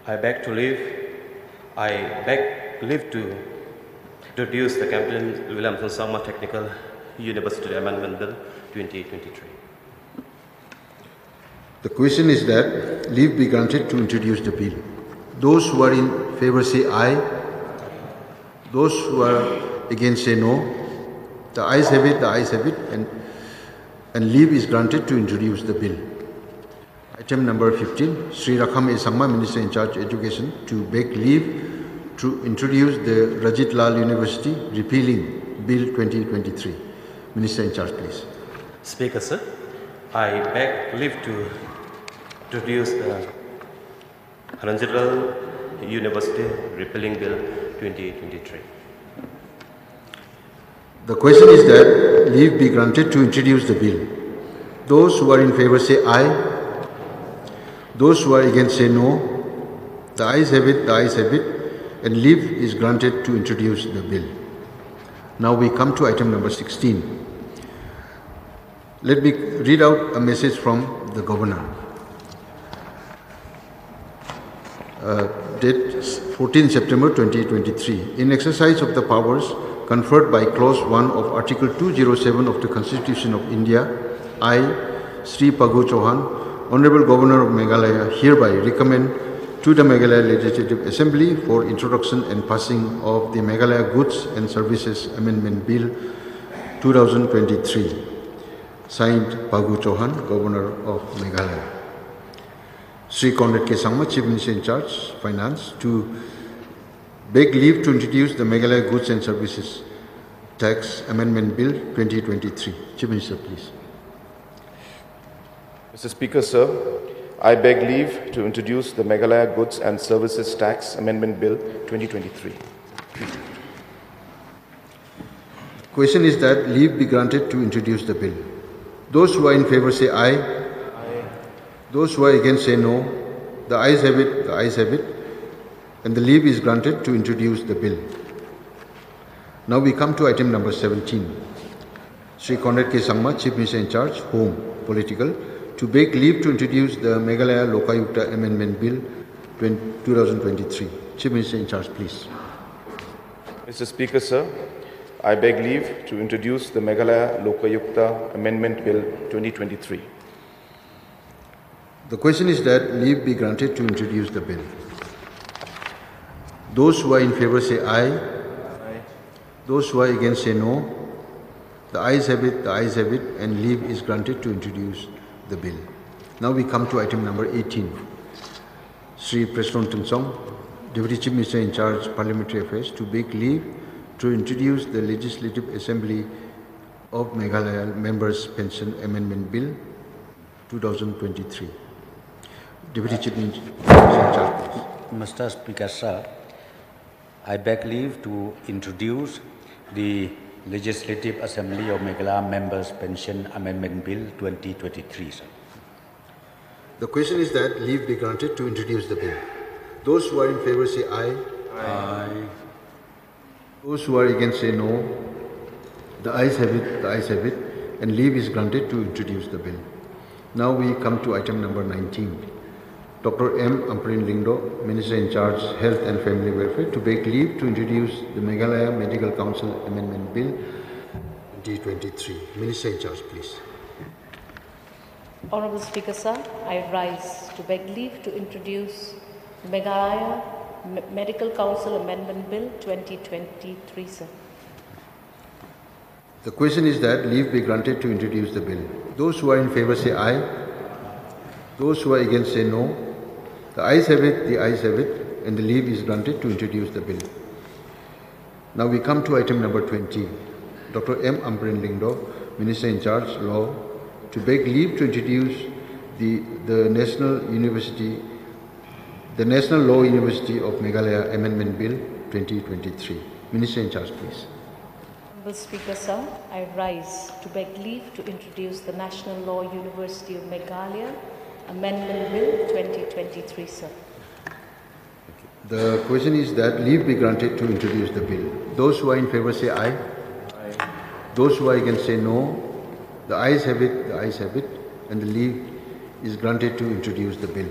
I beg to leave. I beg leave to introduce the Captain Williamson Sangma Technical University Amendment Bill 2023. The question is that leave be granted to introduce the bill. Those who are in favor say aye. Those who are against say no. The ayes have it, and leave is granted to introduce the bill. Item number 15, Sri Rakham A. Sangma, Minister in charge Education, to beg leave to introduce the Rajit Lal University repealing Bill 2023. Minister in charge, please. Speaker, sir, I beg leave to introduce the Rajit Lal University repealing Bill 2023. The question is that leave be granted to introduce the bill. Those who are in favor say aye. Those who are against say no. The ayes have it, and leave is granted to introduce the bill. Now we come to item number 16. Let me read out a message from the Governor. Date 14 September 2023. In exercise of the powers conferred by Clause 1 of Article 207 of the Constitution of India, I, Sri Pagu Chauhan, Honorable Governor of Meghalaya, hereby recommend to the Meghalaya Legislative Assembly for introduction and passing of the Meghalaya Goods and Services Amendment Bill 2023. Signed, Pagu Chauhan, Governor of Meghalaya. Sri Conrad K. Sangma, Chief Minister in charge, Finance, to beg leave to introduce the Meghalaya Goods and Services Tax Amendment Bill 2023. Chief Minister, please. Mr. Speaker, sir, I beg leave to introduce the Meghalaya Goods and Services Tax Amendment Bill 2023. Question is that leave be granted to introduce the bill. Those who are in favor say aye. Aye. Those who are against say no. The ayes have it, and the leave is granted to introduce the bill. Now we come to item number 17. Sri Conrad K. Sangma, Chief Minister in charge, Home, Political, to beg leave to introduce the Meghalaya Lokayukta Amendment Bill 2023. Chief Minister in charge, please. Mr. Speaker, sir, I beg leave to introduce the Meghalaya Lokayukta Amendment Bill 2023. The question is that leave be granted to introduce the bill. Those who are in favor say aye. Aye. Those who are against say no. The ayes have it, and leave is granted to introduce the bill. Now we come to item number 18. Sri Preston Tunsong, Deputy Chief Minister in charge Parliamentary Affairs, to beg leave to introduce the Legislative Assembly of Meghalaya Members Pension Amendment Bill 2023. Deputy Chief Minister in charge, please. Mr. Speaker, sir, I beg leave to introduce the Legislative Assembly of Meghalaya Members Pension Amendment Bill 2023, sir. The question is that leave be granted to introduce the bill. Those who are in favor say aye. Aye. Those who are against say no. The ayes have it, and leave is granted to introduce the bill. Now we come to item number 19. Dr. M. Amprin Lingdo, Minister in charge, Health and Family Welfare, to beg leave to introduce the Meghalaya Medical Council Amendment Bill 2023. Minister in charge, please. Honorable Speaker, sir, I rise to beg leave to introduce the Meghalaya Medical Council Amendment Bill 2023, sir. The question is that leave be granted to introduce the bill. Those who are in favor say aye. Those who are against say no. The ayes have it, and the leave is granted to introduce the bill. Now we come to item number 20. Dr. M. Amprin Lingdo, Minister in charge, Law, to beg leave to introduce the National Law University of Meghalaya Amendment Bill 2023. Minister in charge, please. Honorable Speaker, sir, I rise to beg leave to introduce the National Law University of Meghalaya Amendment Bill 2023, sir. The question is that leave be granted to introduce the bill. Those who are in favor say aye. Aye. Those who are against say no. The ayes have it, and the leave is granted to introduce the bill.